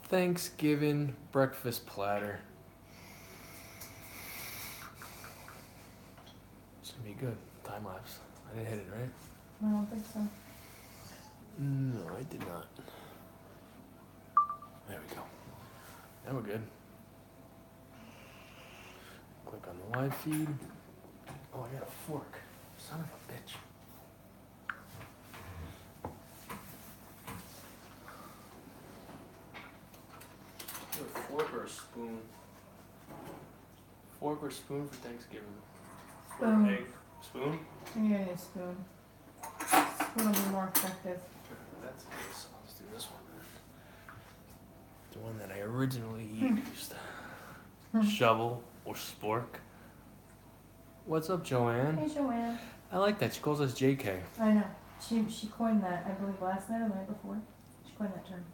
Thanksgiving breakfast platter. It's gonna be good. Time lapse. I didn't hit it, right? I don't think so. No, I did not. There we go. Now we're good. Click on the live feed. Oh, I got a fork. Son of a bitch. A fork or a spoon? Fork or spoon for Thanksgiving? Spoon. Egg. Spoon? Yeah, a spoon. Spoon will be more effective. That's it. So let's do this one then. The one that I originally used. Shovel or spork. What's up, Joanne? Hey, Joanne. I like that. She calls us JK. I know. She coined that, I believe, last night or the night before. She coined that term.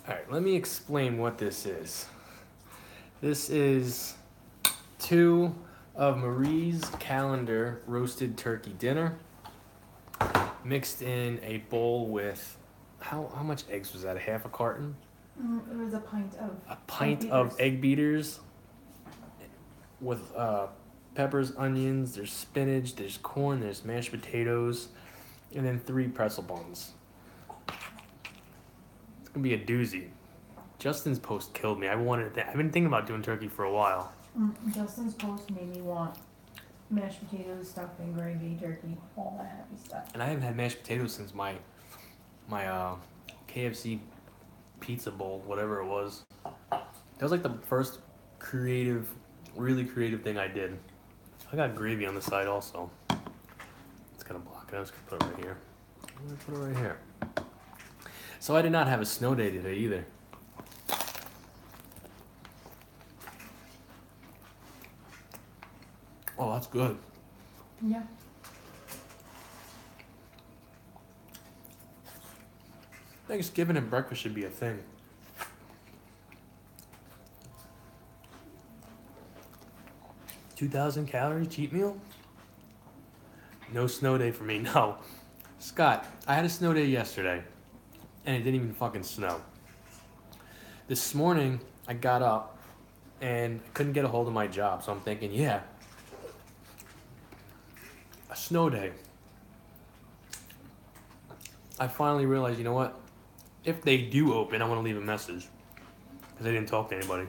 Alright, let me explain what this is. This is 2 of Marie's Calendar roasted turkey dinner mixed in a bowl with how much eggs was that? A half a carton? It was a pint of egg beaters with peppers, onions, there's spinach, there's corn, there's mashed potatoes, and then 3 pretzel buns. It's gonna be a doozy. Justin's post killed me. I've been thinking about doing turkey for a while. Justin's post made me want mashed potatoes, stuffing, gravy, turkey, all that happy stuff. And I haven't had mashed potatoes since my KFC pizza bowl, whatever it was. That was like the first really creative thing I did. I got gravy on the side also. It's gonna block it. I'm just gonna put it right here. I'm gonna put it right here. So I did not have a snow day today either. Oh, that's good. Yeah. Thanksgiving and breakfast should be a thing. $2,000 calories cheat meal? No snow day for me, no. Scott, I had a snow day yesterday, and it didn't even fucking snow. This morning, I got up, and I couldn't get a hold of my job, so I'm thinking, yeah, a snow day. I finally realized, you know what? If they do open, I want to leave a message, because I didn't talk to anybody.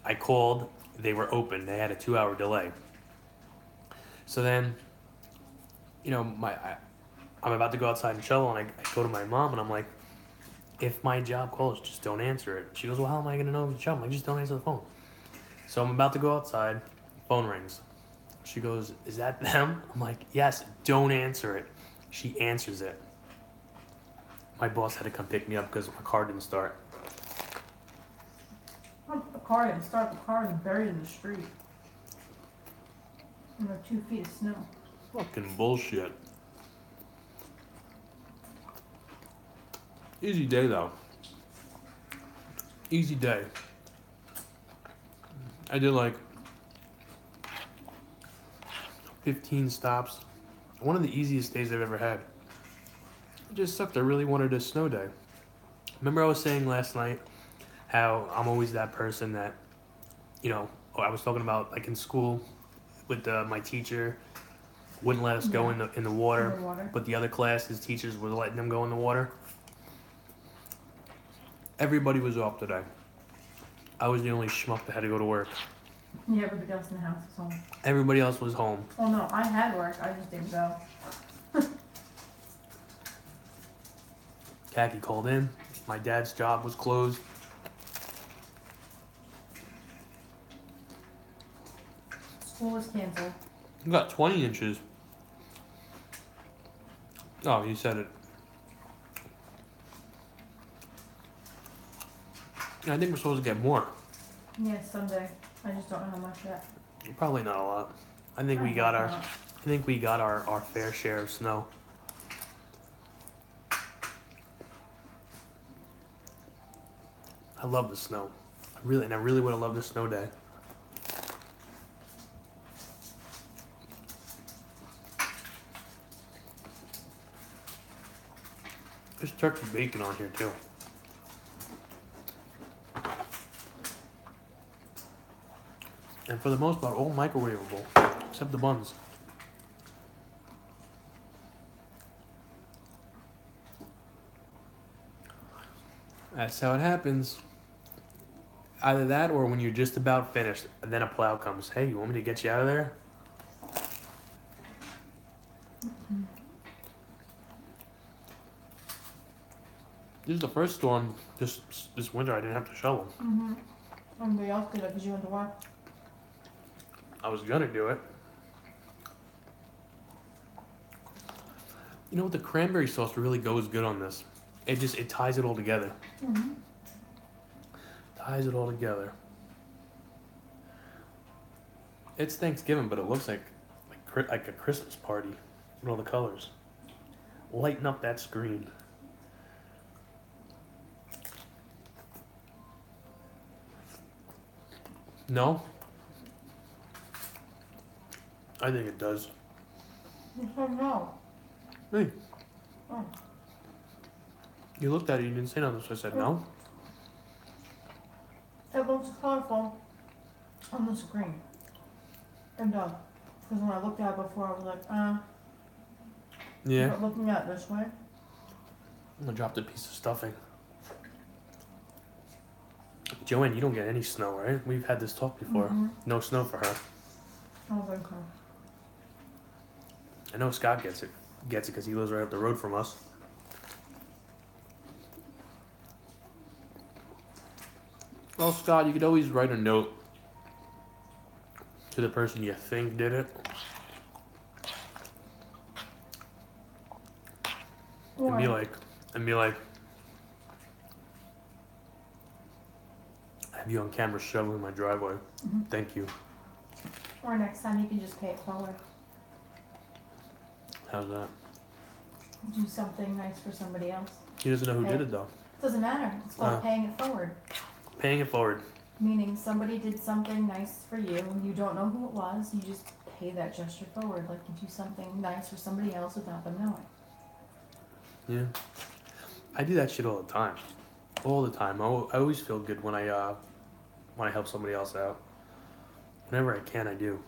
I called, they were open, they had a 2-hour delay. So then, you know, I'm about to go outside and shovel, and I go to my mom, and I'm like, if my job calls, just don't answer it. She goes, well, how am I going to know if it's a job? I'm like, just don't answer the phone. So I'm about to go outside, phone rings. She goes, is that them? I'm like, yes, don't answer it. She answers it. My boss had to come pick me up because my car didn't start. The car didn't start. The car was buried in the street. And there were 2 feet of snow. Fucking bullshit. Easy day, though. Easy day. I did like 15 stops. One of the easiest days I've ever had. It just sucked. I really wanted a snow day. Remember I was saying last night how I'm always that person that, you know, I was talking about like in school with my teacher wouldn't let us go in the water, but the other classes teachers were letting them go in the water. Everybody was off today. I was the only schmuck that had to go to work. Yeah, everybody else in the house was home. Everybody else was home. Oh no, I had work. I just didn't go. Khaki called in. My dad's job was closed. School was canceled. You got 20 inches. Oh, you said it. I think we're supposed to get more. Yeah, someday. I just don't know how much yet. Probably not a lot. I think we got our fair share of snow. I love the snow. I really would have loved a snow day. There's turkey bacon on here too. And for the most part, all microwavable, except the buns. That's how it happens. Either that or when you're just about finished, and then a plow comes. Hey, you want me to get you out of there? This is the first storm this winter I didn't have to shovel. Mm-hmm. Everybody else did it because you went to work. I was gonna do it. You know what? The cranberry sauce really goes good on this. It ties it all together. Mm-hmm. Ties it all together. It's Thanksgiving, but it looks like a Christmas party with all the colors. Lighten up that screen. No? I think it does. You said no. Hey, Oh. you looked at it, you didn't say nothing, so I said no. It looks colorful on the screen. It does. Because when I looked at it before, I was like, Yeah. But looking at it this way, I dropped a piece of stuffing. Joanne, you don't get any snow, right? We've had this talk before. Mhm. No snow for her. I was like, I know Scott gets it. Gets it because he lives right up the road from us. Well, Scott, you could always write a note to the person you think did it. And be like, I have you on camera shoveling my driveway. Mhm. Thank you. or next time you can just pay it forward. How's that? Do something nice for somebody else. He doesn't know who Okay. did it though. Doesn't matter. It's called paying it forward. Paying it forward. Meaning somebody did something nice for you and you don't know who it was, you just pay that gesture forward. Like you do something nice for somebody else without them knowing. Yeah. I do that shit all the time. All the time. I always feel good when I help somebody else out. Whenever I can, I do.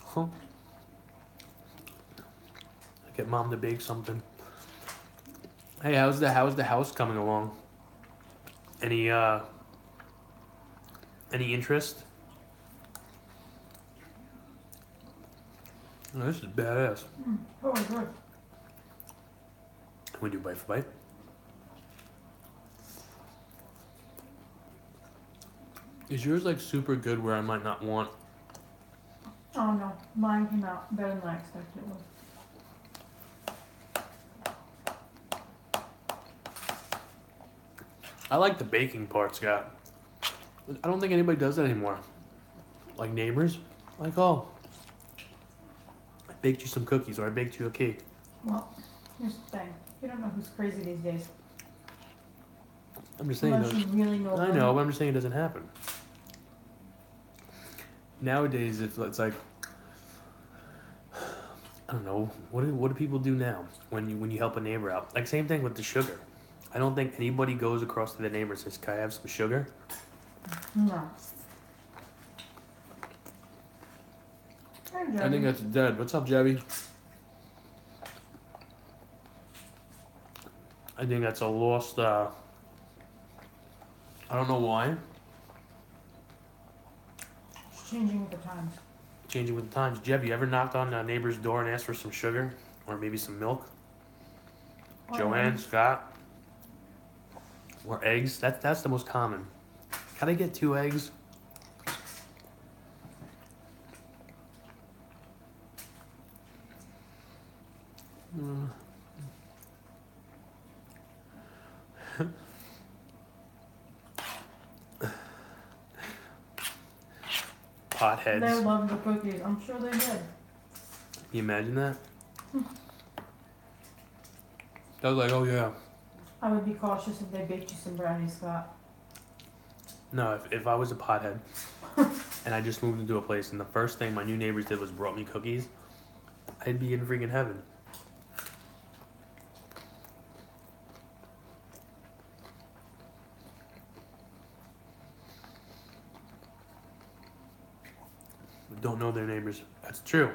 Huh. Get mom to bake something. Hey, how's the house coming along? Any interest? Oh, this is badass. Oh, good. Can we do bite for bite? Is yours like super good where I might not want? Oh no, mine came out better than I expected it would. I like the baking part, Scott. I don't think anybody does that anymore. Like neighbors, like, oh, I baked you some cookies or I baked you a cake. Well, here's the thing. You don't know who's crazy these days. I'm just saying. Unless you really know I them. know, but I'm just saying it doesn't happen. Nowadays, if it's like, I don't know, what do people do now when you help a neighbor out? Like same thing with the sugar. I don't think anybody goes across to the neighbor and says, "Can I have some sugar?" No. Hey, I think Debbie. that's dead. What's up, Jebby? I think that's a lost. I don't know why. It's changing with the times. Changing with the times. Jeb, you ever knocked on a neighbor's door and asked for some sugar or maybe some milk? Or Joanne, eggs. Scott, or eggs? That's the most common. Can I get 2 eggs? Potheads. They love the cookies. I'm sure they did. Can you imagine that? I was like, oh yeah. I would be cautious if they baked you some brownies, Scott. No, if I was a pothead and I just moved into a place and the first thing my new neighbors did was brought me cookies, I'd be in freaking heaven. don't know their neighbors. That's true.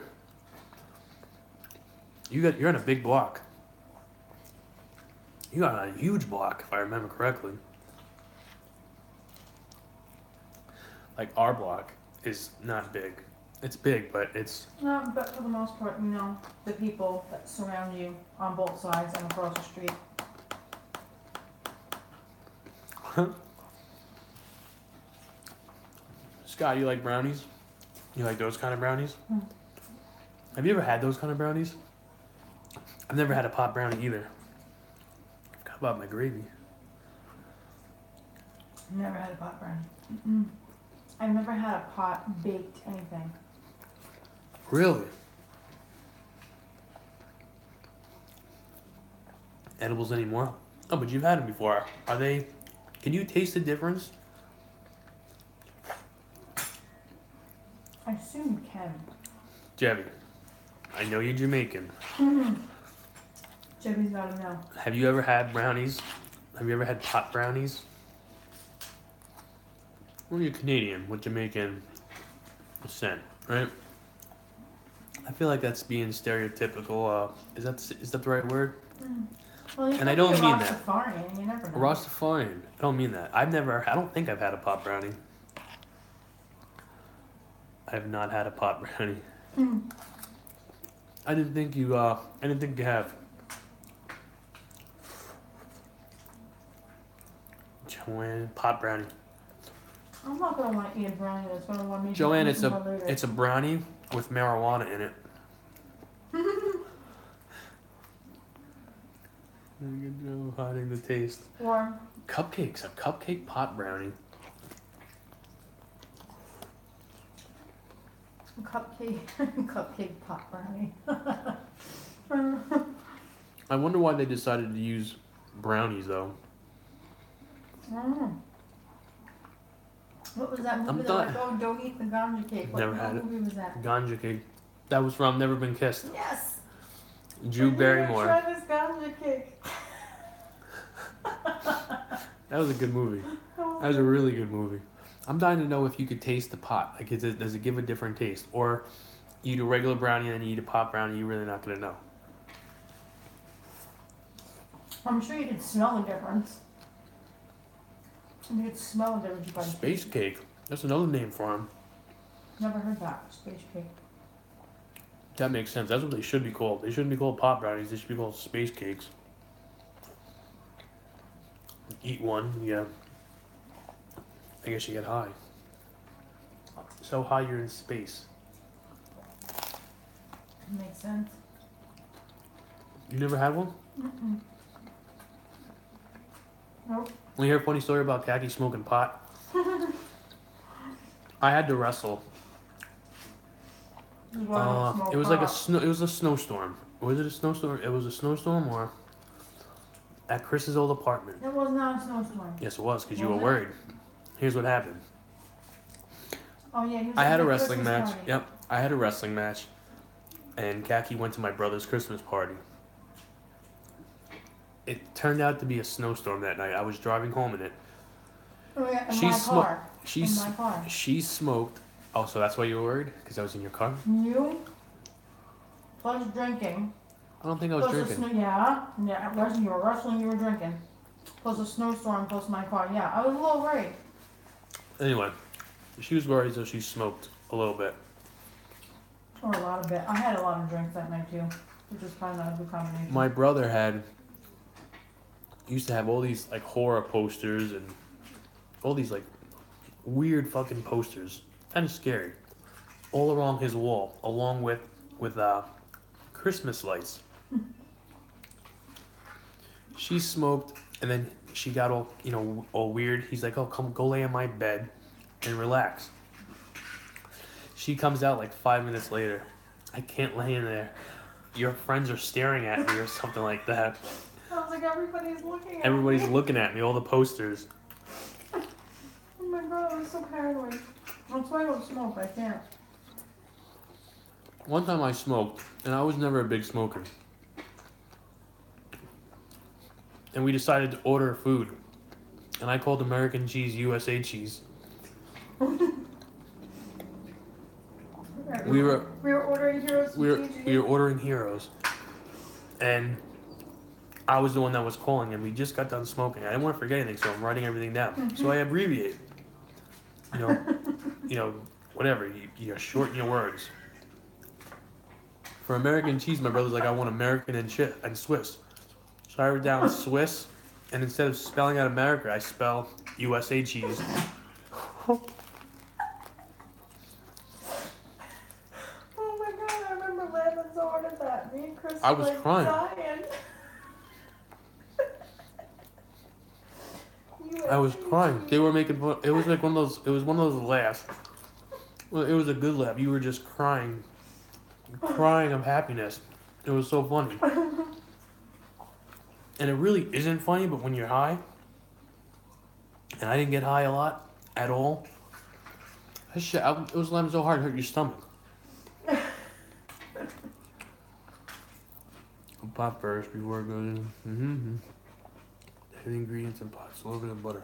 You're on a big block. You got a huge block, if I remember correctly. Like our block is not big. It's big, but it's No, but for the most part, you know, the people that surround you on both sides and across the street. Scott, you like brownies? You like those kind of brownies? Hmm. Have you ever had those kind of brownies? I've never had a pot brownie either. How about my gravy? Never had a pot brownie. Mm-mm. I've never had a pot baked anything. Really? Edibles anymore? Oh, but you've had them before. Are they? Can you taste the difference? I assume you can. Jebby, I know you're Jamaican. Jebby's gotta know. Have you ever had brownies? Have you ever had pot brownies? Well, you're Canadian with Jamaican descent, right? I feel like that's being stereotypical. Is that the right word? Mm. Well, you And I could be don't a mean that. Rastafarian, you never know. Rastafarian. I don't mean that. I don't think I've had a pot brownie. I have not had a pot brownie. Mm. I didn't think you have. Joanne, pot brownie. I'm not gonna want to eat a brownie that's gonna want me Joanne, to it's a brownie with marijuana in it. No hiding the taste. Or Cupcakes, a cupcake pot brownie. cupcake pot brownie. I wonder why they decided to use brownies though. Mm. What was that movie? I'm That done. like, oh, don't eat the ganja cake. Never had What it. movie was that? Ganja cake. That was from Never Been Kissed. Yes. Drew Barrymore. Try this ganja cake. That was a good movie. That was a really good movie. I'm dying to know if you could taste the pot. Like, does it give a different taste? Or you eat a regular brownie and then you eat a pot brownie, you're really not going to know. I'm sure you could smell the difference. You could smell the difference by Space cake. That's another name for them. Never heard that. Space cake. That makes sense. That's what they should be called. They shouldn't be called pot brownies. They should be called space cakes. Eat one, yeah. I guess you get high. So high you're in space. Makes sense. You never had one? Mm-mm. Nope. You hear a funny story about Khaki smoking pot? I had to wrestle. It was like it was a snowstorm. Was it a snowstorm? It was a snowstorm or at Chris's old apartment. It was not a snowstorm. Yes, it was because you were Was it? worried. Here's what happened. Oh yeah, he was I at had a the wrestling Christmas match. party. Yep, I had a wrestling match, and Khaki went to my brother's Christmas party. It turned out to be a snowstorm that night. I was driving home in it. Oh yeah, in She my smo- car. She In s- my car. she smoked. Oh, so that's why you were worried? Because I was in your car? You plus drinking. I don't think I was Plus drinking. yeah, wrestling. You were wrestling. You were drinking. Plus a snowstorm. Plus my car. Yeah, I was a little worried. Anyway, she was worried, so she smoked a little bit. Or a lot of it. I had a lot of drinks that night too, which is probably not a good combination. My brother used to have all these like horror posters and all these like weird fucking posters, kind of scary, all along his wall, along with Christmas lights. She smoked, and then she got all weird. He's like, "Oh, come go lay on my bed and relax." She comes out like 5 minutes later. I can't lay in there. Your friends are staring at me or something like that. I was like, everybody's looking at Everybody's me. looking at me, all the posters. Oh my god, I was so paranoid. That's why I don't smoke. I can't. One time I smoked, and I was never a big smoker. And we decided to order food. And I called American cheese USA cheese. We were ordering Heroes. we were ordering Heroes, and I was the one that was calling, and we just got done smoking. I didn't want to forget anything, so I'm writing everything down. So I abbreviate. You know, whatever. You shorten your words. For American cheese, my brother's like, I want American and Swiss. So I wrote down Swiss, and instead of spelling out America, I spell USA cheese. Oh my god, I remember laughing so hard at that. Me and Chris I was crying. dying. I was crying. They were making fun. It was like one of those. It was one of those laughs. Well, it was a good laugh. You were just crying of happiness. It was so funny. And it really isn't funny, but when you're high, and I didn't get high a lot at all, it was laughing so hard it hurt your stomach. Pot first before it goes in. Mm-hmm. Heavy ingredients and pots, a little bit of butter.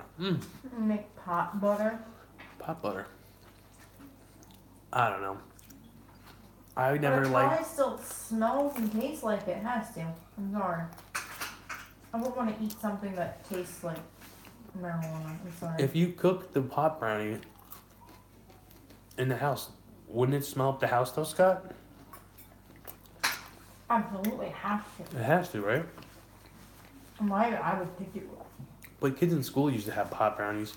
Make pot butter. Pot butter. I don't know. I never But it liked. probably still smells and tastes like it has to. I'm sorry. I wouldn't want to eat something that tastes like marijuana. I'm sorry. If you cook the pot brownie in the house, wouldn't it smell up the house though, Scott? Absolutely has to. It has to, right? I would think it would. But kids in school used to have pot brownies.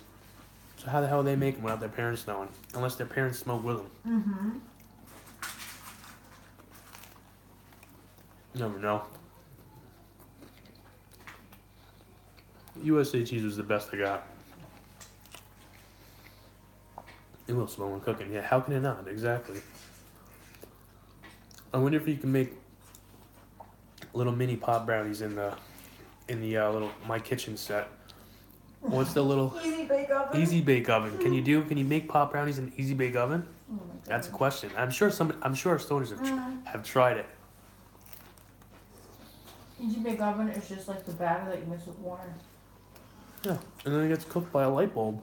So how the hell would they make them without their parents knowing? Unless their parents smoked with them. Mm-hmm. You never know. USA cheese was the best I got. It will smell when cooking. Yeah, how can it not? Exactly. I wonder if you can make little mini pot brownies in the little My Kitchen set. What's the little Easy bake oven. Easy bake oven? Can you make pot brownies in an easy bake oven? Oh my That's a God. question. I'm sure stoners have tried it. Easy bake oven is just like the batter that you mix with water. Yeah, and then it gets cooked by a light bulb.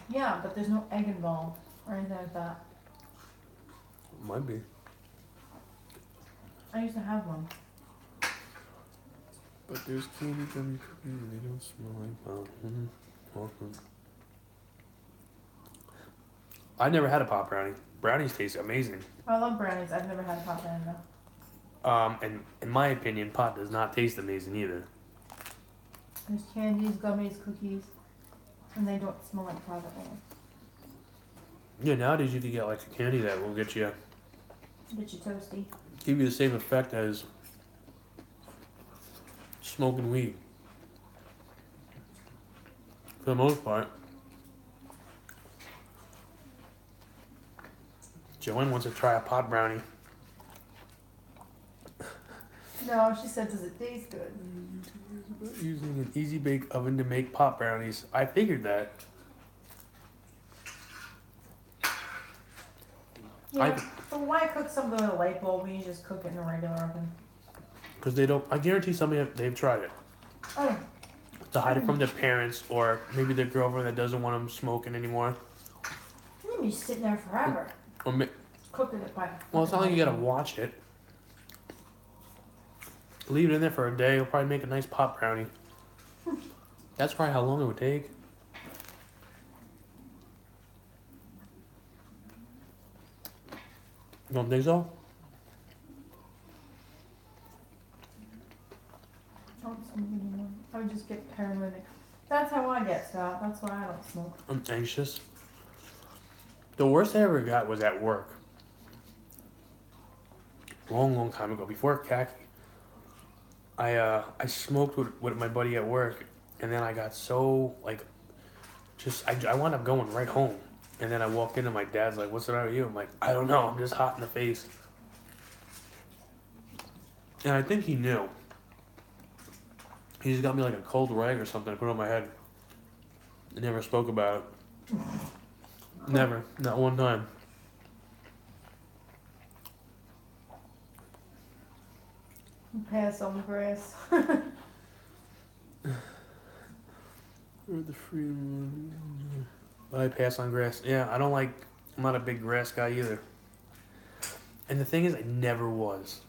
Yeah, but there's no egg involved or anything like that. Might be. I used to have one. But there's candy gummy cookies and they don't smell like pop. Awesome. I never had a pop brownie. Brownies taste amazing. I love brownies. I've never had a pot brownie though. And in my opinion, pot does not taste amazing either. There's candies, gummies, cookies, and they don't smell like pot at all. Yeah, nowadays you can get like a candy that will get you, Get you toasty. give you the same effect as smoking weed. For the most part. Joanne wants to try a pot brownie. No, she said, does it taste good? Using an easy bake oven to make pot brownies. I figured that. Yeah, but why cook something with a light bulb when you just cook it in a regular oven? Because they don't, I guarantee they've tried it. Oh, To hide it from their parents or maybe their girlfriend that doesn't want them smoking anymore. you're gonna be sitting there forever. Or Cooking it by. well, it's not like you gotta watch it. Leave it in there for a day. It'll probably make a nice pot brownie. That's probably how long it would take. You don't think so? Don't smoke anymore. I would just get paranoid. That's how I get, Scott. That's why I don't smoke. I'm anxious. The worst I ever got was at work. Long time ago, before khaki. I smoked with my buddy at work, and then I got so like, I wound up going right home, and then I walked in and my dad's like, "What's the matter with you?" I'm like, "I don't know. I'm just hot in the face." And I think he knew. He just got me like a cold rag or something to put on my head. I never spoke about it. Never, not one time. Pass on the grass. The freedom. I pass on grass. Yeah, I'm not a big grass guy either. And the thing is, I never was.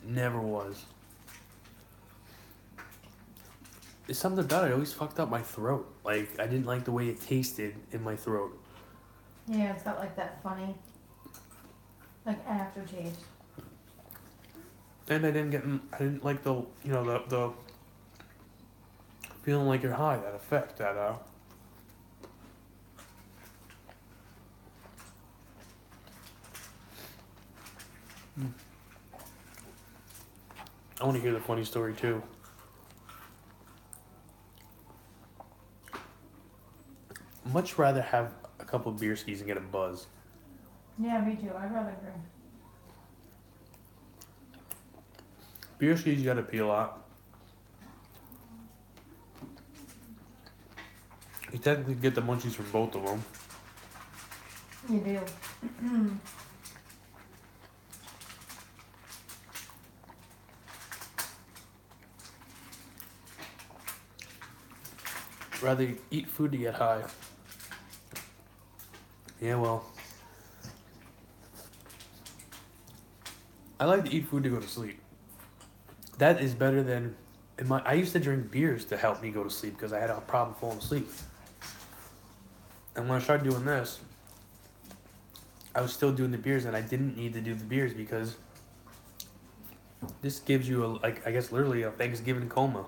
Never was. It's something about it. It always fucked up my throat. Like, I didn't like the way it tasted in my throat. Yeah, it's got like that funny, like aftertaste. And I didn't like the, the feeling like you're high, that effect, I want to hear the funny story too. Much rather have a couple of beer skis and get a buzz. Yeah, me too. I'd rather drink. Beer skis, you gotta peel out. You technically get the munchies from both of them. You do. Rather eat food to get high. Yeah, well. I like to eat food to go to sleep. That is better than... I used to drink beers to help me go to sleep because I had a problem falling asleep. And when I started doing this, I was still doing the beers and I didn't need to do the beers because this gives you, I guess literally a Thanksgiving coma.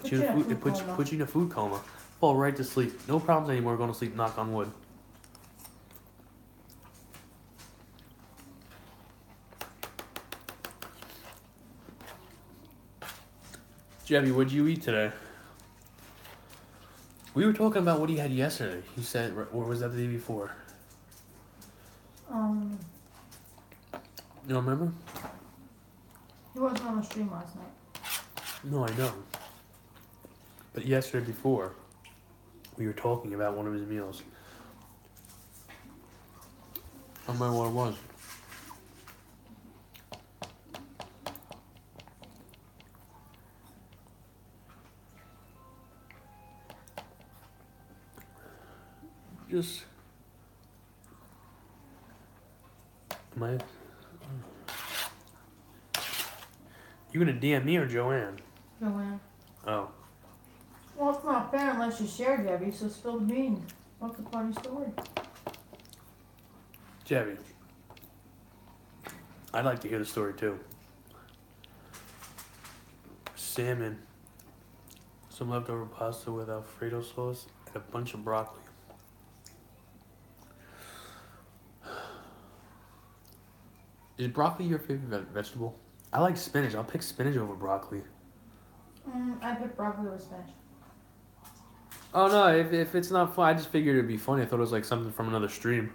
It puts you in a food coma. Fall right to sleep. No problems anymore going to sleep, knock on wood. Jebby, what'd you eat today? We were talking about what he had yesterday. You said, or was that the day before? Um, You don't remember? he wasn't on the stream last night. No, I know. But yesterday before, we were talking about one of his meals. I don't remember what it was. Just... You gonna DM me or Joanne? Joanne. Oh. Well, it's not fair unless you share, Debbie, so spill the beans. What's the funny story? Jebby. I'd like to hear the story too. Salmon. Some leftover pasta with Alfredo sauce and a bunch of broccoli. Is broccoli your favorite vegetable? I like spinach. I'll pick spinach over broccoli. I put broccoli with spinach. Oh no, if it's not fun, I just figured it'd be funny. I thought it was like something from another stream.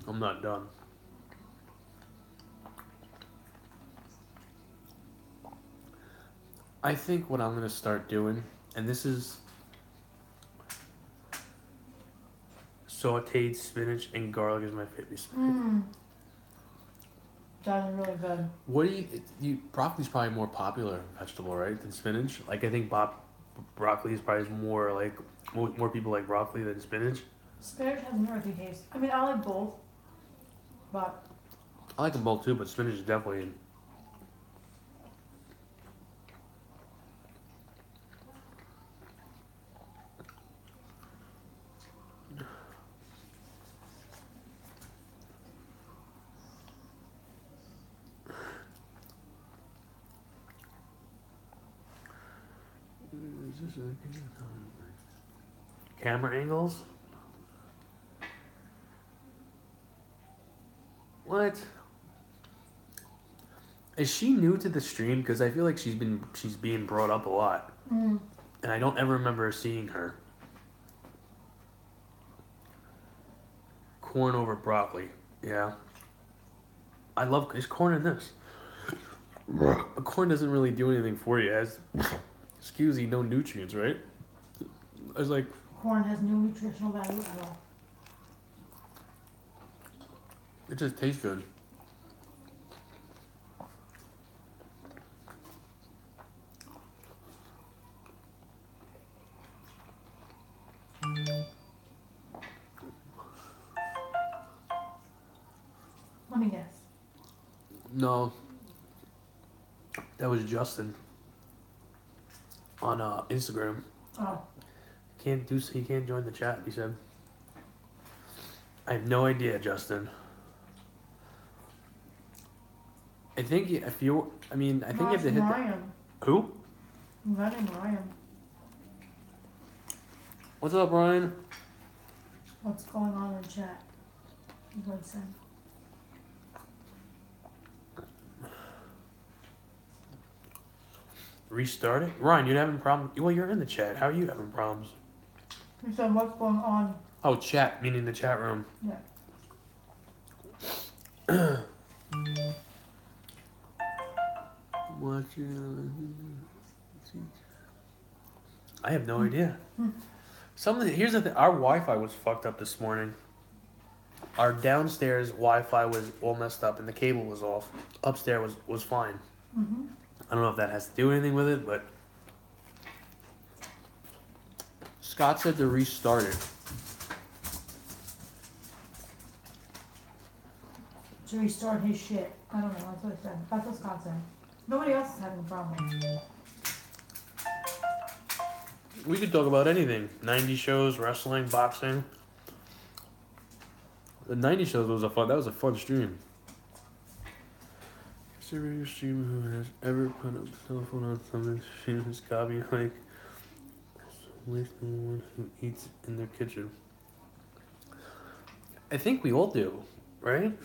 I'm not done. I think what I'm gonna start doing, and this is sauteed spinach and garlic is my favorite. That is really good. What do you broccoli's probably more popular vegetable, right, than spinach? Like I think broccoli is probably more like more people like broccoli than spinach. Spinach has an earthy taste. I mean, I like both, but I like them both too, but spinach is definitely. Camera angles? What? Is she new to the stream? Because I feel like she's being brought up a lot, and I don't ever remember seeing her. Corn over broccoli, yeah. I love. There's corn in this. Corn doesn't really do anything for you. It has, excuse me, no nutrients, right? I was like, corn has no nutritional value at all. it just tastes good. No, that was Justin on Instagram. Oh, He can't join the chat. He said, "I have no idea, Justin." I think if you, I mean, I think you have to hit Ryan. who? Running Ryan. What's up, Ryan? What's going on in chat? Listen. Restart it, Ryan. You're having problems. Well, you're in the chat. How are you having problems? You said what's going on? Oh, chat, meaning the chat room. Yeah. I have no idea. Here's the thing. Our Wi-Fi was fucked up this morning. Our downstairs Wi-Fi was all messed up and the cable was off. Upstairs was fine. Mm-hmm. I don't know if that has to do anything with it, but Scott said to restart it. To restart his shit. I don't know, that's what it said. That's what Scott said. Nobody else is having a problem. We could talk about anything. 90 shows, wrestling, boxing. The 90 shows was that was a fun stream. Is there a streamer who has ever put up a telephone on something stream his copy like with the one who eats in their kitchen? I think we all do, right?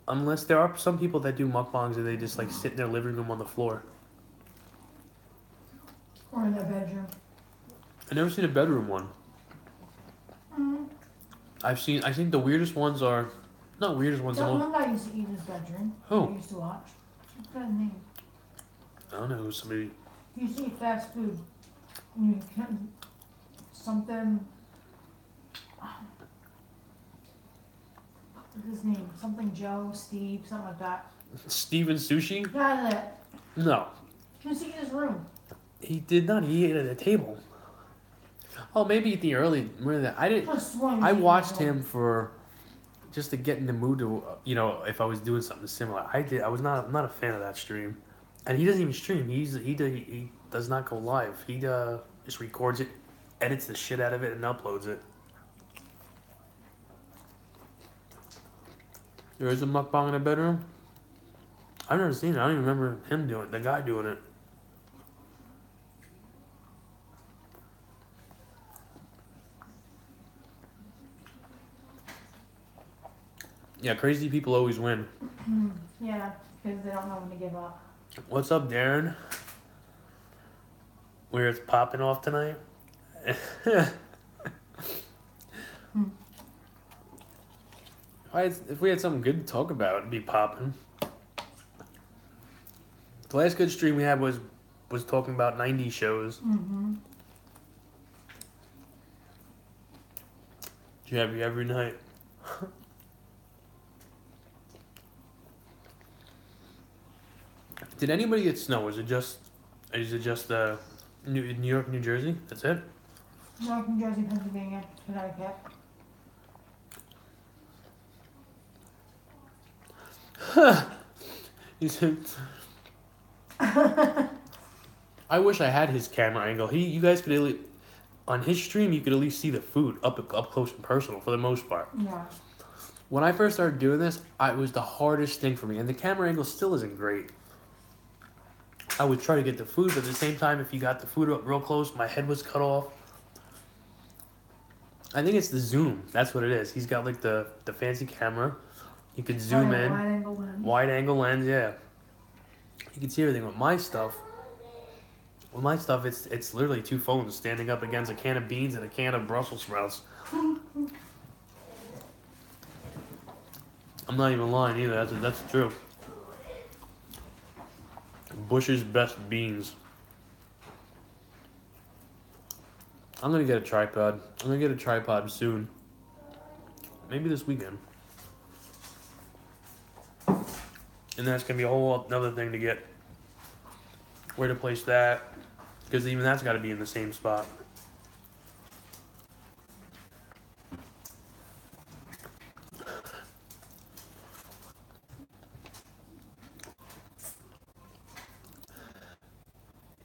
Unless there are some people that do mukbangs and they just like sit in their living room on the floor. Or in their bedroom. I've never seen a bedroom one. Mm-hmm. I think the weirdest ones are, not weirdest ones. That one guy used to eat in his bedroom. Who? I used to watch. What's that name? I don't know, somebody. He used to eat fast food. And you can something. What's his name? Something Joe, Steve, something like that. Steven Sushi? Yeah, that. No. He used to eat in his room. He did not. He ate at a table. Oh, maybe at the early. I didn't. I watched him for just to get in the mood to, if I was doing something similar. I'm not a fan of that stream, and he doesn't even stream. He does not go live. He just records it, edits the shit out of it, and uploads it. There is a mukbang in a bedroom. I've never seen it. I don't even remember him doing it. The guy doing it. Yeah, crazy people always win. Yeah, because they don't know when to give up. What's up, Darren? Where it's popping off tonight? If we had something good to talk about, it'd be popping. The last good stream we had was talking about 90s shows. Mm-hmm. You have you every night. Did anybody get snow? Is it just New York, New Jersey? That's it? New York, New Jersey, Pennsylvania, Connecticut. He said, I wish I had his camera angle. You guys could on his stream you could at least see the food up close and personal for the most part. Yeah. When I first started doing this, it was the hardest thing for me, and the camera angle still isn't great. I would try to get the food, but at the same time, if you got the food up real close, my head was cut off. I think it's the zoom. That's what it is. He's got like the fancy camera. You could zoom in. Wide angle lens. Wide angle lens, yeah. You can see everything. With my stuff, it's literally two phones standing up against a can of beans and a can of Brussels sprouts. I'm not even lying either. That's true. Bush's best beans. I'm gonna get a tripod. I'm gonna get a tripod soon. Maybe this weekend. And that's gonna be a whole another thing to get. Where to place that. Because even that's gotta be in the same spot.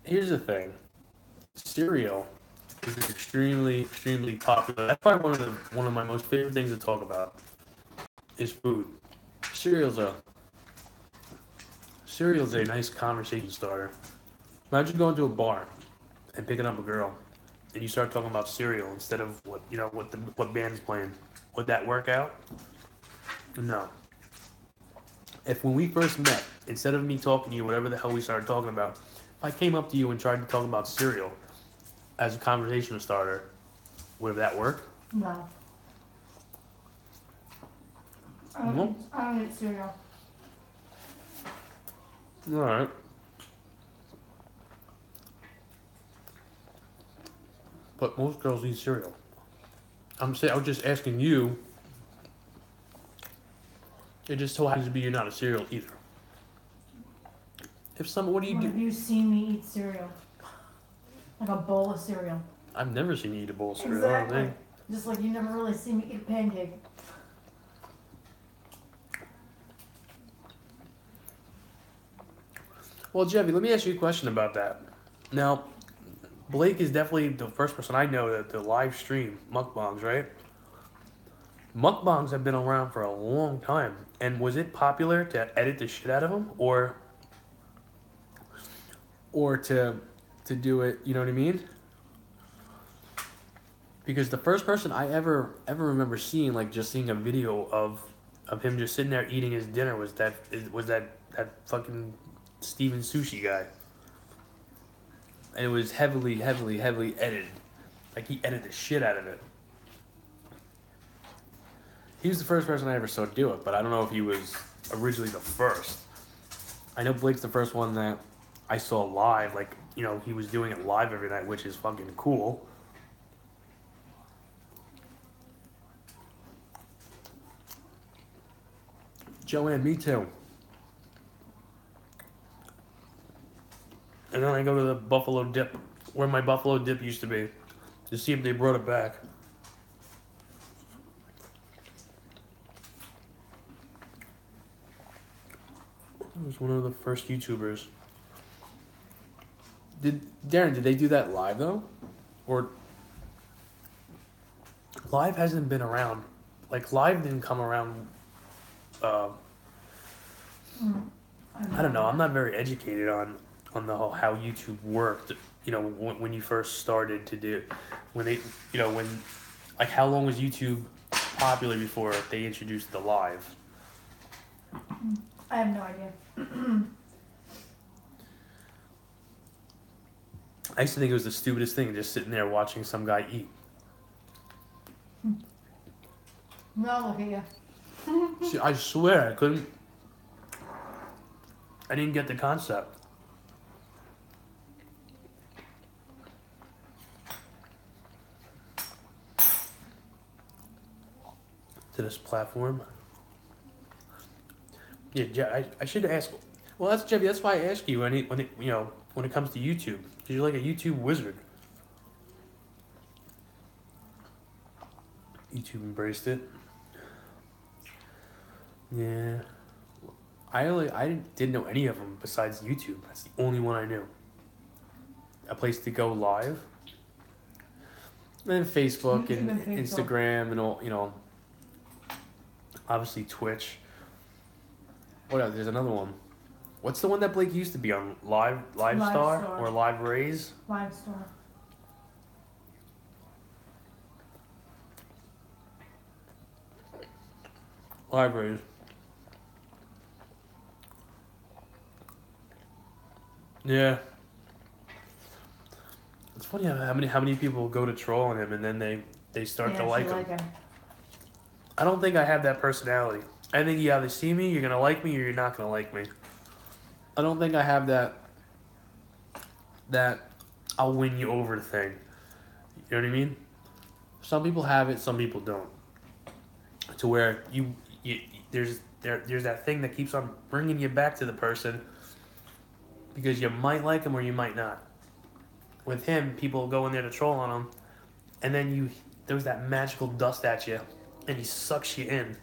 Here's the thing. Cereal is extremely, extremely popular. That's probably one of my most favorite things to talk about is food. Cereal's a cereal's a nice conversation starter. Imagine going to a bar and picking up a girl, and you start talking about cereal instead of what band's playing. Would that work out? No. If when we first met, instead of me talking to you, whatever the hell we started talking about, if I came up to you and tried to talk about cereal as a conversation starter, would that work? No. I don't eat cereal. All right. But most girls eat cereal. I was just asking you. It just so happens to be you're not a cereal eater. What do you When do? have you seen me eat cereal? Like a bowl of cereal. I've never seen you eat a bowl of cereal. I don't Exactly. think. Just like you never really see me eat a pancake. Well, Jeffy, let me ask you a question about that. Now, Blake is definitely the first person I know that the live stream mukbangs, right? Mukbangs have been around for a long time. And was it popular to edit the shit out of them, or to do it? You know what I mean? Because the first person I ever remember seeing, like just seeing a video of him just sitting there eating his dinner was that fucking Steven Sushi guy. And it was heavily edited. Like he edited the shit out of it. He was the first person I ever saw do it, but I don't know if he was originally the first. I know Blake's the first one that I saw live. Like, you know, he was doing it live every night, which is fucking cool. Joanne, me too. And then I go to the Buffalo Dip, where my Buffalo Dip used to be, to see if they brought it back. It was one of the first YouTubers. Darren, did they do that live though? Or live hasn't been around. Like live didn't come around. I don't know. I'm not very educated on the whole how YouTube worked. You know, when you first started to do, like how long was YouTube popular before they introduced the live? I have no idea. I used to think it was the stupidest thing, just sitting there watching some guy eat. No, look at you. See, I swear I couldn't. I didn't get the concept. To this platform. Yeah, I should ask. Well, that's Jeffy. That's why I ask you when it comes to YouTube, because you're like a YouTube wizard. YouTube embraced it. Yeah. I didn't know any of them besides YouTube. That's the only one I knew. A place to go live. And then Facebook YouTube and and Facebook. Instagram and all, obviously Twitch. What else? There's another one. What's the one that Blake used to be on? Live Star or Live Raise? Live Store. Live Raise. Yeah. It's funny how many people go to troll on him and then they start to like him. I don't think I have that personality. I think you either see me, you're gonna like me, or you're not gonna like me. I don't think I have that I'll win you over thing. You know what I mean? Some people have it, some people don't. To where there's that thing that keeps on bringing you back to the person because you might like him or you might not. With him, people go in there to troll on him, and then there's that magical dust at you, and he sucks you in.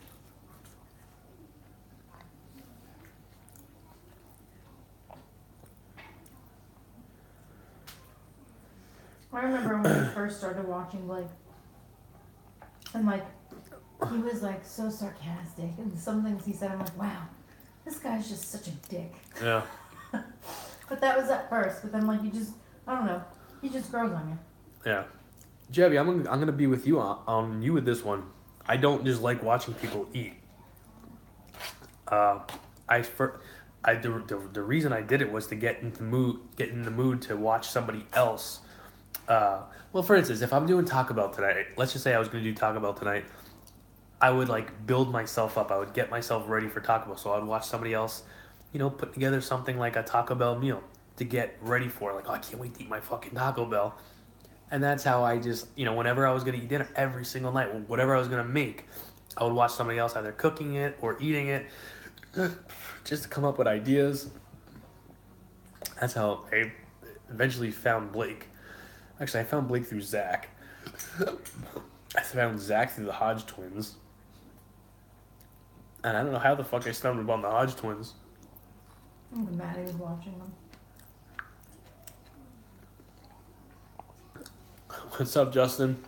I remember when we first started watching Blake, and like, he was like so sarcastic, and some things he said, I'm like, wow, this guy's just such a dick. Yeah. But that was at first, but then like I don't know, he just grows on you. Yeah. Jebby, I'm gonna be with you on you with this one. I don't just like watching people eat. The reason I did it was to get in the mood to watch somebody else. Well, for instance, if I'm doing Taco Bell tonight, let's just say I was gonna do Taco Bell tonight, I would like build myself up. I would get myself ready for Taco Bell. So I'd watch somebody else, put together something like a Taco Bell meal to get ready for it. Like, oh, I can't wait to eat my fucking Taco Bell. And that's how I just, whenever I was going to eat dinner every single night, whatever I was going to make, I would watch somebody else either cooking it or eating it just to come up with ideas. That's how I eventually found Blake. Actually, I found Blake through Zach. I found Zach through the Hodge twins. And I don't know how the fuck I stumbled upon the Hodge twins. Maddie was watching them. What's up, Justin?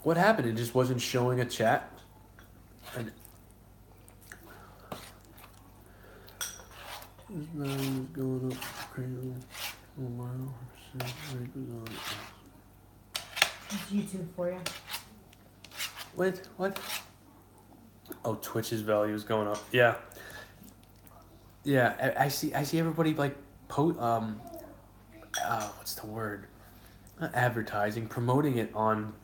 What happened? It just wasn't showing a chat? And this man is going up crazy. Oh my God. It's YouTube for you. Wait, what? Oh, Twitch's value is going up. Yeah. Yeah, I see everybody like what's the word? Not advertising, promoting it on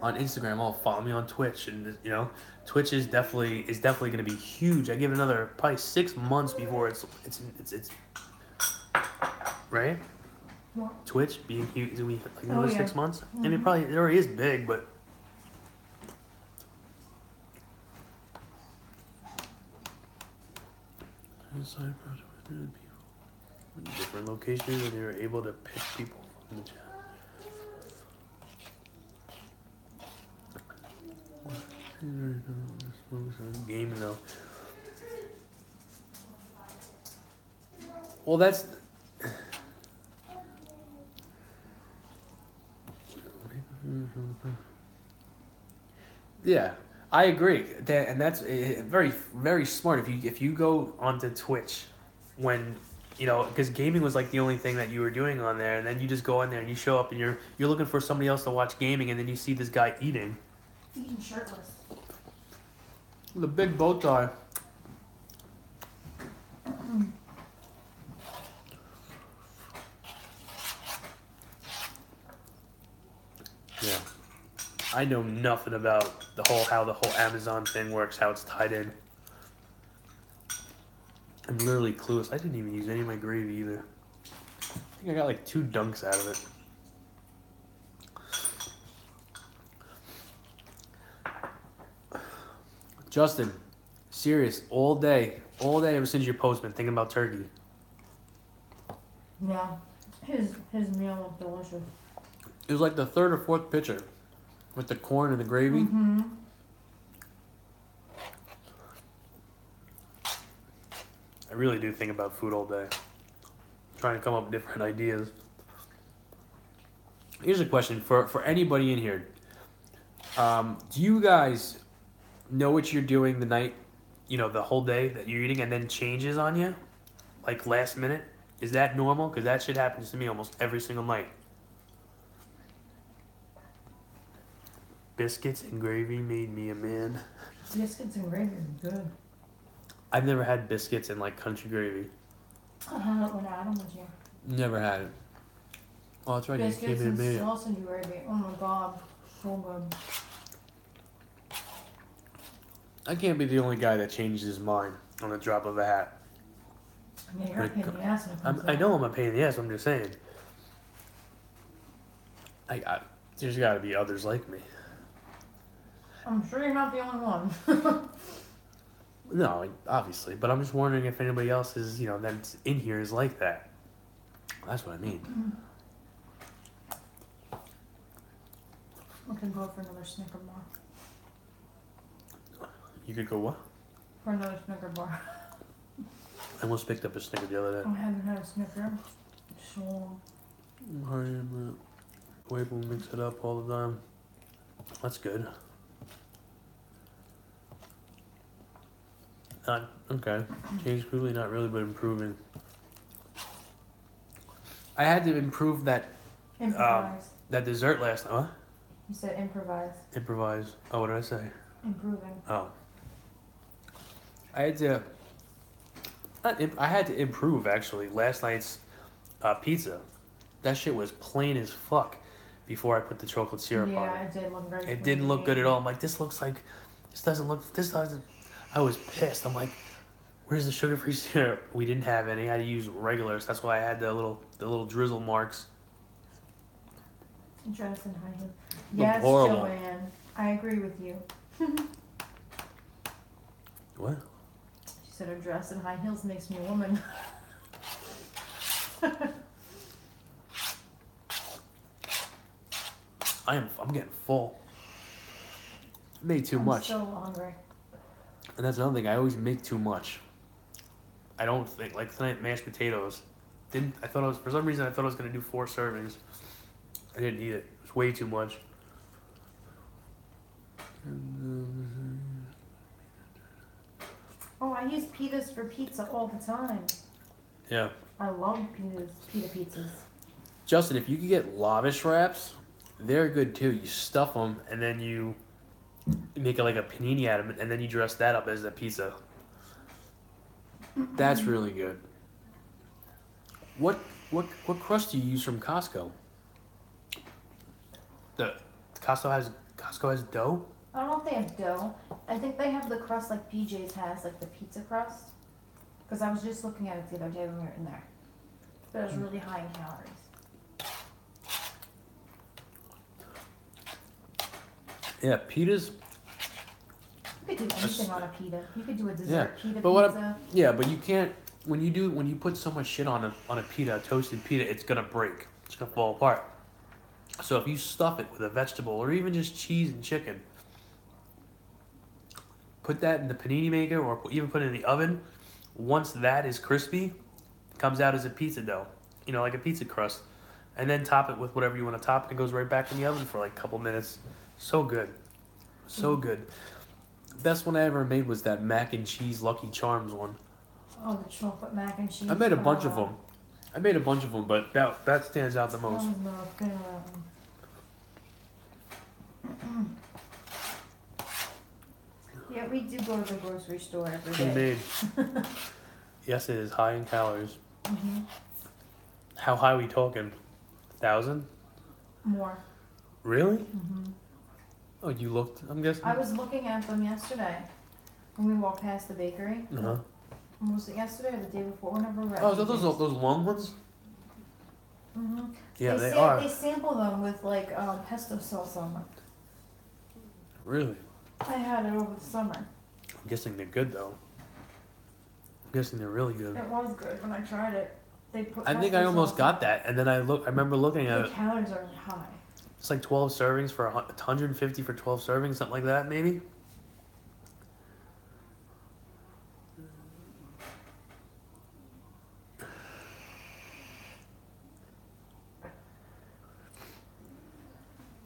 Instagram. Oh, follow me on Twitch, and Twitch is definitely going to be huge. I give it another probably 6 months before it's right. What? Twitch being huge, is we like another 6 months. Mm-hmm. I mean, probably it already is big, but inside project with people, different locations, and they were able to pick people from the chat. Game though. Well, that's. Yeah, I agree. And that's very, very smart. If you go onto Twitch, when because gaming was like the only thing that you were doing on there, and then you just go on there and you show up and you're looking for somebody else to watch gaming, and then you see this guy eating shirtless. with a big bow tie. Yeah, I know nothing about how the whole Amazon thing works, how it's tied in. I'm literally clueless. I didn't even use any of my gravy either. I think I got like 2 dunks out of it. Justin, serious, all day ever since your post, been thinking about turkey. Yeah, his meal was delicious. It was like the 3rd or 4th picture with the corn and the gravy. Mm-hmm. I really do think about food all day. Trying to come up with different ideas. Here's a question for anybody in here. Do you guys know what you're doing the night, the whole day that you're eating, and then changes on you? Like last minute? Is that normal? Because that shit happens to me almost every single night. Biscuits and gravy made me a man. Biscuits and gravy are good. I've never had biscuits and like country gravy. I had it when Adam was here. Never had it. Oh, that's right. Biscuits You came in and made it. sausage gravy. Oh my god, so good. I can't be the only guy that changes his mind on the drop of a hat. Yeah, you're a pain in the ass when it comes to I that. know I'm a pain in the ass. I'm just saying. There's got to be others like me. I'm sure you're not the only one. No, obviously, but I'm just wondering if anybody else is, that's in here is like that. That's what I mean. I can go for another Snicker bar. You could go what? For another Snicker bar. I almost picked up a Snicker the other day. I haven't had a Snicker so long. Wait, we'll mix it up all the time. That's good. Not okay. Change quickly, not really, but improving. I had to improve that Improvise. that dessert last night. Huh? You said improvise. Improvise. Oh, what did I say? Improving. Oh. I had to. I had to improve actually. Last night's pizza, that shit was plain as fuck. Before I put the chocolate syrup on Yeah, it, it did look very. it didn't look good at all. I'm like, this looks like, this doesn't look. This doesn't. I was pissed. I'm like, where's the sugar-free syrup? We didn't have any. I had to use regulars. That's why I had the little drizzle marks. Dress in high heels. Looked Yes, horrible. Joanne. I agree with you. What? She said her dress in high heels makes me a woman. I'm getting full. I made too I'm much. so hungry. And that's another thing. I always make too much. I don't think like tonight mashed potatoes. I thought I was for some reason I thought I was gonna do 4 servings. I didn't eat it. It was way too much. Oh, I use pitas for pizza all the time. Yeah. I love pita pizzas. Justin, if you could get lavish wraps, they're good too. You stuff them and then you make it like a panini out of it, and then you dress that up as a pizza. That's really good. What crust do you use from Costco? The Costco has dough? I don't know if they have dough. I think they have the crust like PJ's has, like the pizza crust. Because I was just looking at it the other day when we were in there. But it was really high in calories. Yeah, pitas. You could do anything on a pita. You could do a dessert pita but pizza. but you can't when you put so much shit on a pita, a toasted pita, it's gonna break. It's gonna fall apart. So if you stuff it with a vegetable or even just cheese and chicken, put that in the panini maker or even put it in the oven. Once that is crispy, it comes out as a pizza dough, like a pizza crust, and then top it with whatever you want to top. And it goes right back in the oven for like a couple minutes. So good, so good. Best one I ever made was that mac and cheese Lucky Charms one. Oh, the chocolate mac and cheese. I made a bunch of them. But that stands out the most. I was not a fan of that one. Yeah, we do go to the grocery store every day. Made. Yes, it is high in calories. Mm-hmm. How high are we talking? 1,000? More. Really? Mm-hmm. Oh, you looked. I'm guessing. I was looking at them yesterday when we walked past the bakery. Uh-huh. Was it yesterday or the day before? Whenever we were at Oh, is that BJ's. those long ones? Mm-hmm. Yeah, they are. They sample them with like pesto sauce on them. Really? I had it over the summer. I'm guessing they're good though. I'm guessing they're really good. It was good when I tried it. They put I think pesto I almost sauce got that, and then I remember looking at The it. calories are high. It's like 12 servings for 150 for 12 servings, something like that, maybe.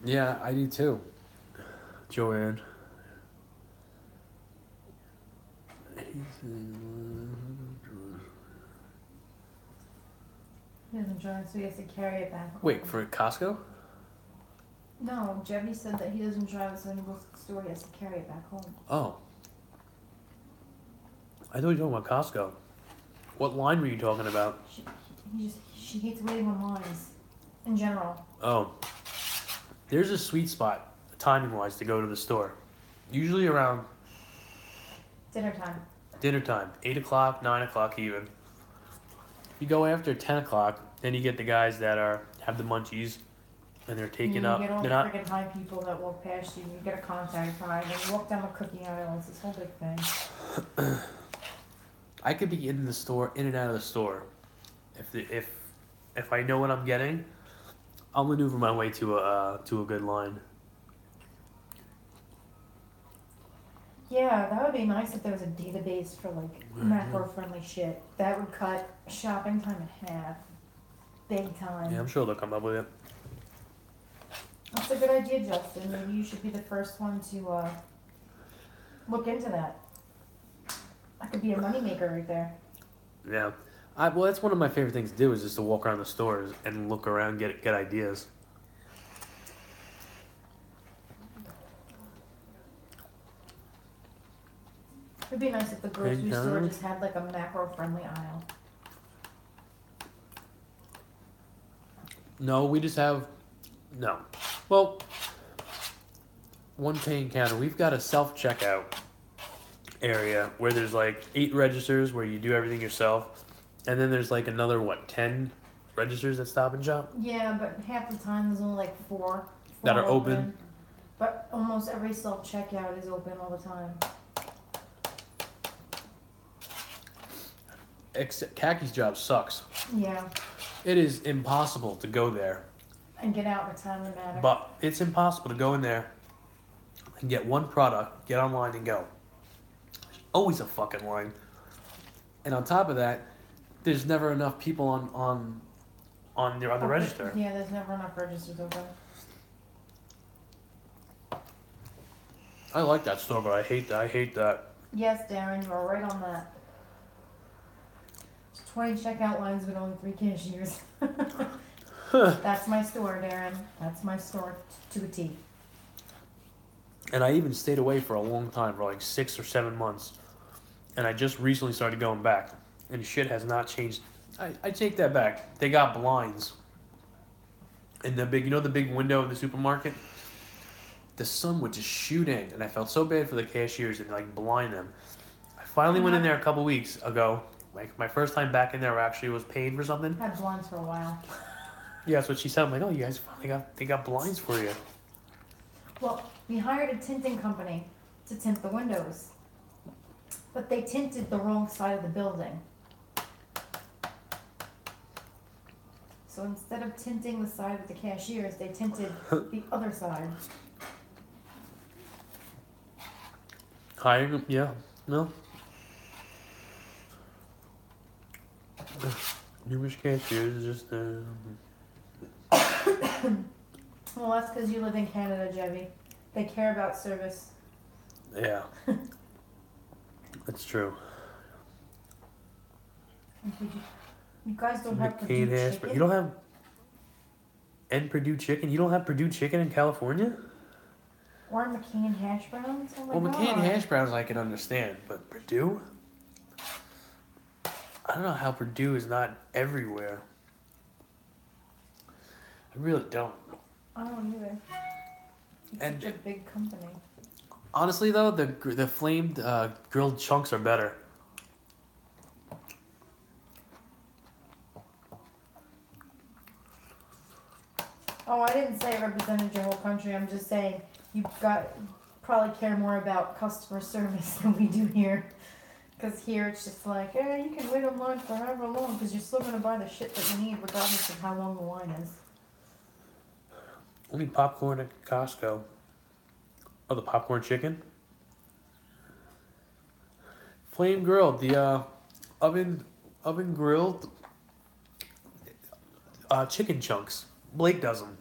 Yeah, I do too. Joanne. He doesn't drive, so he has to carry it back home. Wait, for Costco? No, Jeffy said that he doesn't drive, so when he goes to the store, he has to carry it back home. Oh. I thought you were talking about Costco. What line were you talking about? She hates waiting on lines, in general. Oh. There's a sweet spot, timing-wise, to go to the store. Usually around Dinner time. dinner time, 8 o'clock, 9 o'clock even. You go after 10 o'clock, then you get the guys that have the munchies, and they're taking up. You get all the They're not. freaking high people that walk past you, and you get a contact high, and you walk down the cookie aisle, it's this whole big thing. I could be in and out of the store. If I know what I'm getting, I'll maneuver my way to a good line. Yeah, that would be nice if there was a database for like macro-friendly shit. That would cut shopping time in half. Big time. Yeah, I'm sure they'll come up with it. That's a good idea, Justin. Maybe you should be the first one to look into that. That could be a moneymaker right there. Yeah. Well, that's one of my favorite things to do is just to walk around the stores and look around, get ideas. It'd be nice if the grocery store just had like a macro-friendly aisle. No, we just have no. Well, one paying counter. We've got a self-checkout area where there's like 8 registers where you do everything yourself, and then there's like another 10 registers at Stop and Shop Yeah, but half the time there's only like four that are open. But almost every self-checkout is open all the time. Except Kaki's job sucks. Yeah. It is impossible to go there. And get out in a timely manner. But it's impossible to go in there and get one product, get online and go. There's always a fucking line. And on top of that, there's never enough people on the register. Yeah, there's never enough registers open. I like that store, but I hate that. Yes, Darren, you are right on that. 20 checkout lines with only 3 cashiers. That's my store, Darren. That's my store to a T. And I even stayed away for a long time, for like 6 or 7 months. And I just recently started going back. And shit has not changed. I take that back. They got blinds. And the big window in the supermarket? The sun would just shoot in. And I felt so bad for the cashiers and like blind them. I finally went in there a couple weeks ago. Like my first time back in there actually was paid for something. Had blinds for a while. Yeah, that's what she said. I'm like, oh, you guys finally got blinds for you. Well, we hired a tinting company to tint the windows. But they tinted the wrong side of the building. So instead of tinting the side with the cashiers, they tinted the other side. Hiring them? Yeah. No. Numerous cashiers just. Well, that's because you live in Canada, Jebby. They care about service. Yeah. That's true. You guys don't have Purdue chicken? You don't have. And Purdue chicken? You don't have Purdue chicken in California? Or McCain hash browns? Oh my Well, God. McCain hash browns I can understand, but Purdue? I don't know how Purdue is not everywhere. I really don't. I don't either. It's such a big company. Honestly, though, the flamed grilled chunks are better. Oh, I didn't say it represented your whole country. I'm just saying you probably care more about customer service than we do here. Because here it's just like, you can wait online for however long because you're still going to buy the shit that you need regardless of how long the line is. Only popcorn at Costco. Oh, the popcorn chicken? Flame grilled. The oven grilled chicken chunks. Blake does them.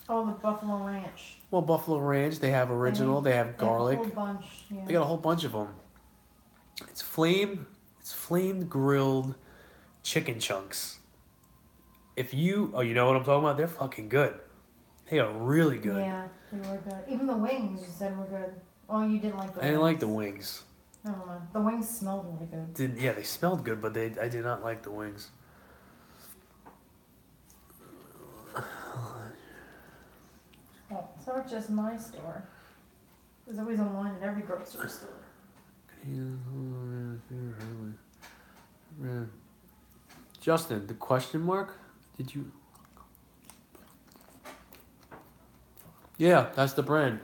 Oh, the Buffalo Ranch. Well, Buffalo Ranch, they have original, they have garlic. They have a whole bunch, yeah. They got a whole bunch of them. It's flamed grilled chicken chunks. You know what I'm talking about? They're fucking good. They are really good. Yeah, they were good. Even the wings you said were good. Oh, you didn't like the wings. I didn't like the wings. I don't know. The wings smelled really good. Yeah, they smelled good, but I did not like the wings. Well, it's not just my store. There's always a line at every grocery store. Justin, the question mark? Did you? Yeah, that's the brand.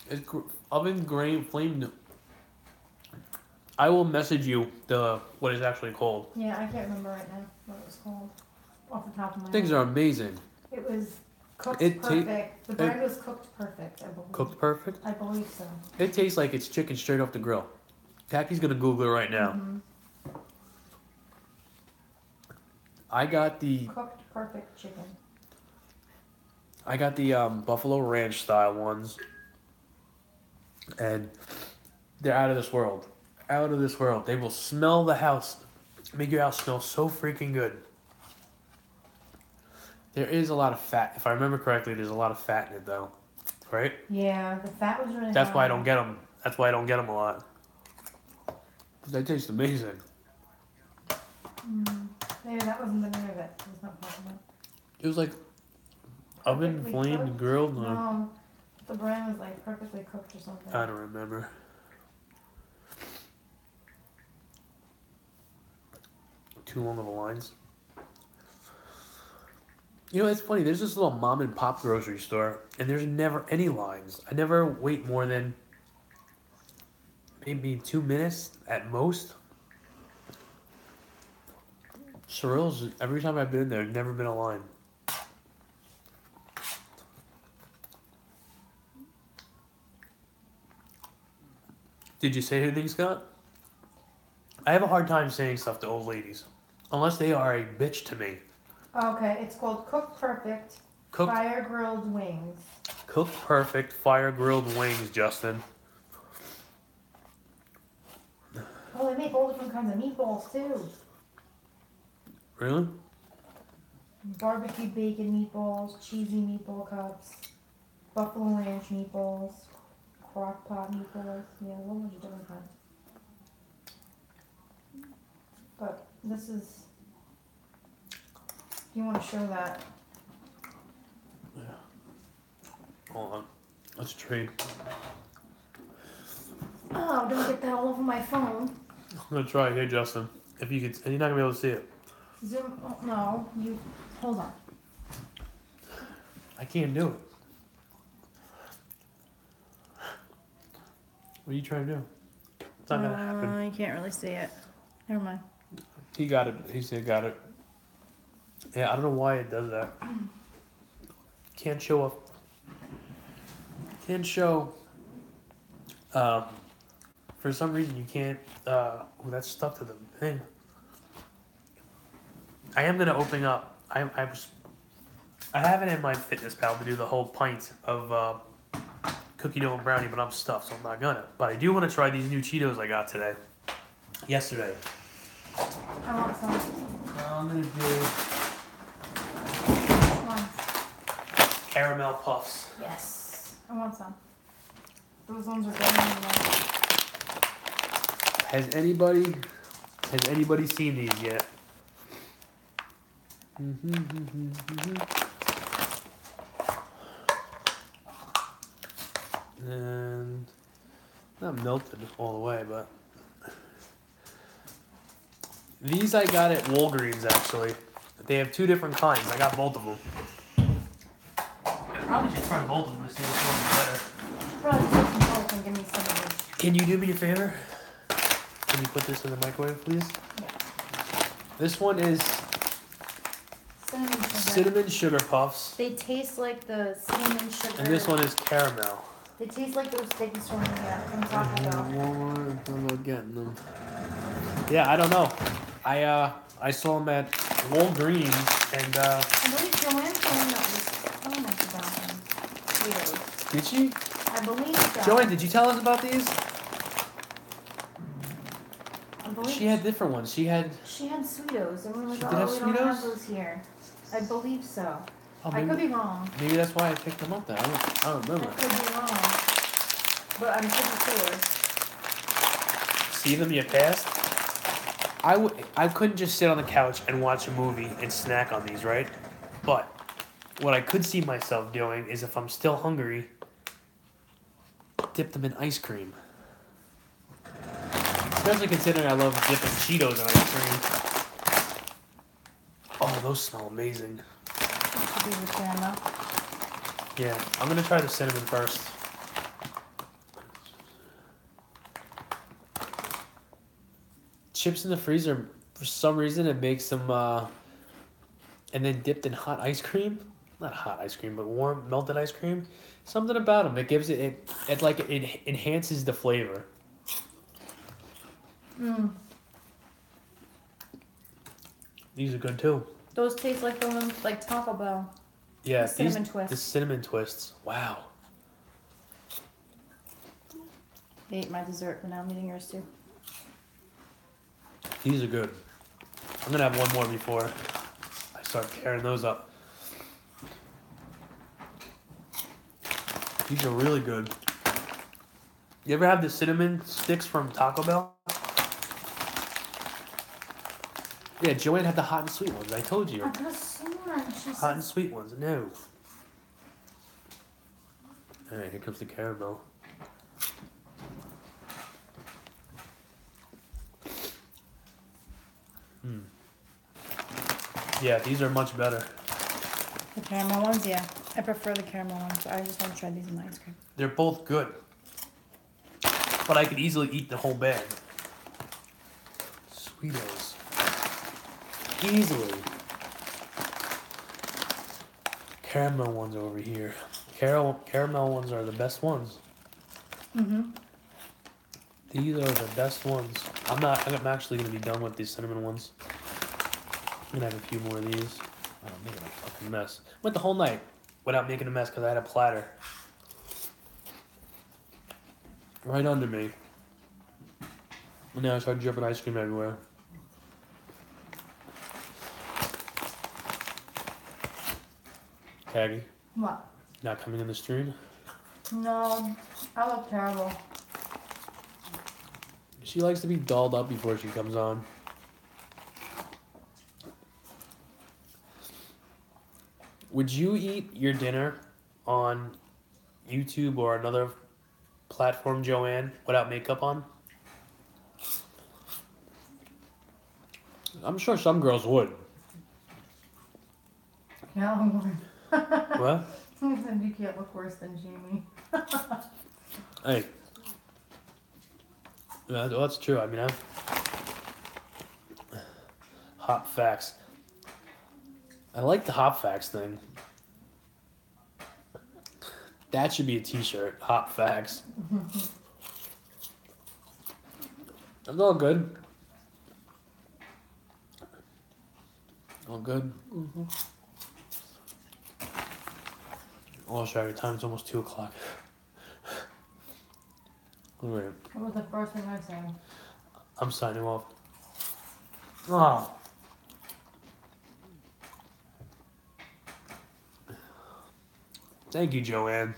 It's oven grain flame. I will message you what it's actually called. Yeah, I can't remember right now what it was called. Off the top of my head. Things are amazing. It was cooked perfect. The brand was cooked perfect, I believe. Cooked perfect? I believe so. It tastes like it's chicken straight off the grill. Taki's gonna Google it right now. Mm-hmm. I got the Cooked perfect chicken. I got the Buffalo Ranch style ones, and they're out of this world. Out of this world. They will smell the house, make your house smell so freaking good. There is a lot of fat. If I remember correctly, there's a lot of fat in it, though. Right? Yeah, the fat was really That's why I high. don't get them. That's why I don't get them a lot. Because they taste amazing. Maybe that wasn't the name of it. It was not possible. It was like oven, Perfectly flamed, cooked? grilled. No, the brand was like perfectly cooked or something. I don't remember. Too long of a lines. You know, it's funny. There's this little mom and pop grocery store, and there's never any lines. I never wait more than maybe 2 minutes at most. Cyril's, every time I've been there, never been a line. Did you say anything, Scott? I have a hard time saying stuff to old ladies, unless they are a bitch to me. Okay, it's called Cooked Perfect Cooked, Fire Grilled Wings. cooked perfect fire grilled wings, Justin. Oh, they make all different kinds of meatballs too. Really? Barbecue bacon meatballs, cheesy meatball cups, buffalo ranch meatballs, crock pot meatballs. Yeah, a whole bunch of different kinds. But this is. You want to show that? Hold on. Let's trade. Oh, don't get that all over my phone. I'm gonna try. Hey, Justin. If you could, and you're not gonna be able to see it. Zoom. Oh, no, you. Hold on. I can't do it. What are you trying to do? It's not gonna happen. You can't really see it. Never mind. He got it. He said got it. Yeah, I don't know why it does that. Can't show up. Can't show. For some reason you can't. Oh, that's stuck to the thing. I am gonna open up. I have it in my fitness pal to do the whole pint of cookie dough and brownie, but I'm stuffed, so I'm not gonna. But I do want to try these new Cheetos I got today. Yesterday. I want some. I'm gonna do Come on. caramel puffs. Yes. I want some. Those ones are good. Has anybody seen these yet? And not melted all the way, but these I got at Walgreens actually. They have two different kinds. I got both of them. I probably should try both of them to see which one's better. Probably take some both and give me some of these. Can you do me a favor? Can you put this in the microwave, please? Yeah. This one is Cinnamon sugar. cinnamon sugar puffs, They taste like the cinnamon sugar. and this one is caramel. They taste like those things from Taco Bell. I'm not getting them. Yeah, I don't know. I saw them at Walgreens, and I believe Joanne told me about them. Cheetos. did she? I believe so. Joanne, did you tell us about these? I believe She had different ones. She had. She had Sweetos, and we were like, She did have oh, we don't have Sweetos? those here. I believe so. Oh, I could be wrong. maybe that's why I picked them up. Then I don't I remember. could be wrong. But I'm pretty sure. See them? You passed. I couldn't just sit on the couch and watch a movie and snack on these, right? But what I could see myself doing is if I'm still hungry, dip them in ice cream. Especially considering I love dipping Cheetos in ice cream. Oh, those smell amazing. Should be the caramel. Yeah, I'm gonna try the cinnamon first. Chips in the freezer, for some reason, it makes them, and then dipped in hot ice cream. Not hot ice cream, but warm melted ice cream. Something about them, it gives it enhances the flavor. These are good too. Those taste like the ones like Taco Bell. Yeah, The cinnamon twist. The cinnamon twists. Wow. I ate my dessert, but now I'm eating yours too. These are good. I'm gonna have one more before I start tearing those up. These are really good. You ever have the cinnamon sticks from Taco Bell? Yeah, Joanne had the hot and sweet ones. I told you. I could have sworn she Hot and said. sweet ones. No. All right, here comes the caramel. Yeah, these are much better. The caramel ones, yeah. I prefer the caramel ones. I just want to try these in the ice cream. They're both good. But I could easily eat the whole bag. Sweetos. Easily. Caramel ones over here. Caramel ones are the best ones. Mm-hmm. These are the best ones. I'm actually gonna be done with these cinnamon ones. I'm gonna have a few more of these. Oh, I'm making a fucking mess. Went the whole night without making a mess because I had a platter right under me. And now I started dripping ice cream everywhere. Aggie, What? not coming in the stream? No, I look terrible. She likes to be dolled up before she comes on. Would you eat your dinner on YouTube or another platform, Joanne, without makeup on? I'm sure some girls would. Yeah, What? you can't look worse than Jamie. Hey. Yeah, that's true. I mean, hot facts. I like the hot facts thing. That should be a t-shirt. Hot facts. It's all good. All good. Mm-hmm. Oh, sorry. Time's almost 2 o'clock. Wait. What was the first thing I said? I'm signing off. Oh. Thank you, Joanne.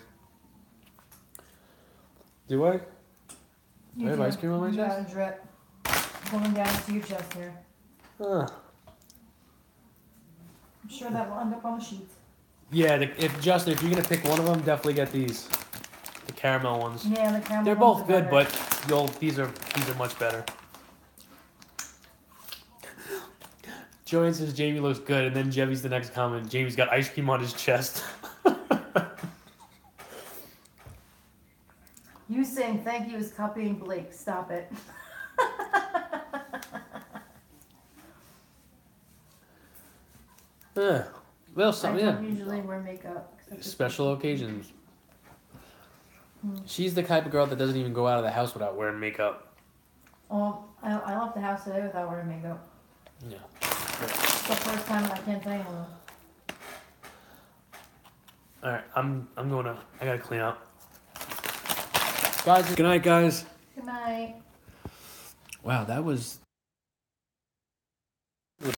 Do I? Do I have ice cream on my You chest? got a drip going down to your chest here. Huh. I'm sure that will end up on the sheets. Yeah, if you're gonna pick one of them, definitely get these, the caramel ones. Yeah, the caramel They're ones both are good, better. but these are much better. Joanne says Jamie looks good, and then Jevy's the next comment. Jamie's got ice cream on his chest. You saying thank you is copying Blake. Stop it. Yeah. Well, I some don't yeah. usually wear makeup. Special occasions. She's the type of girl that doesn't even go out of the house without wearing makeup. Oh, I left the house today without wearing makeup. Yeah. It's the first time I can't tell you. All right, I gotta clean up. Guys, good night, guys. Good night. Wow, that was